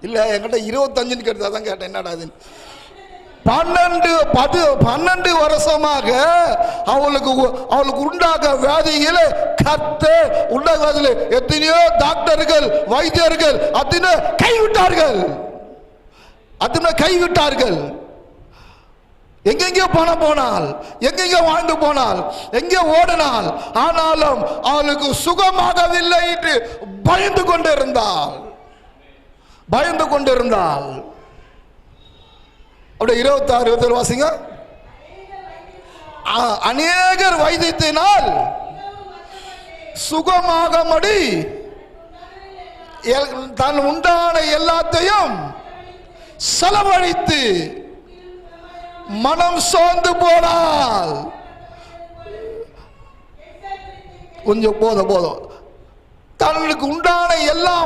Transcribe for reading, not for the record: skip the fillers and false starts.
இல்லை, என்கிட்ட 25 கேட்டதா தான் கேட்டேன். என்னடா அது? 12 வருஷமாக அவளுக்கு உண்டாக வியாதிகளை கர்த்தர் உண்டாகாதில் எத்தனையோ டாக்டர்கள் வைத்தியர்கள் அத்தனை கைவிட்டார்கள். எங்கெங்கே பணம் போனால், எங்கெங்கே வாழ்ந்து போனால், எங்கே ஓடினால், ஆனாலும் அவளுக்கு சுகமாகவில்லை என்று பயந்து கொண்டிருந்தாள். அப்படியே 26, 27 வாசிங்க. அநேகர் வைத்தியத்தினால் சுகமாகமடி தன் உண்டான எல்லாத்தையும் செலவழித்து மனம் சோர்ந்து போனால். கொஞ்சம் போதும். தனக்கு உண்டான எல்லா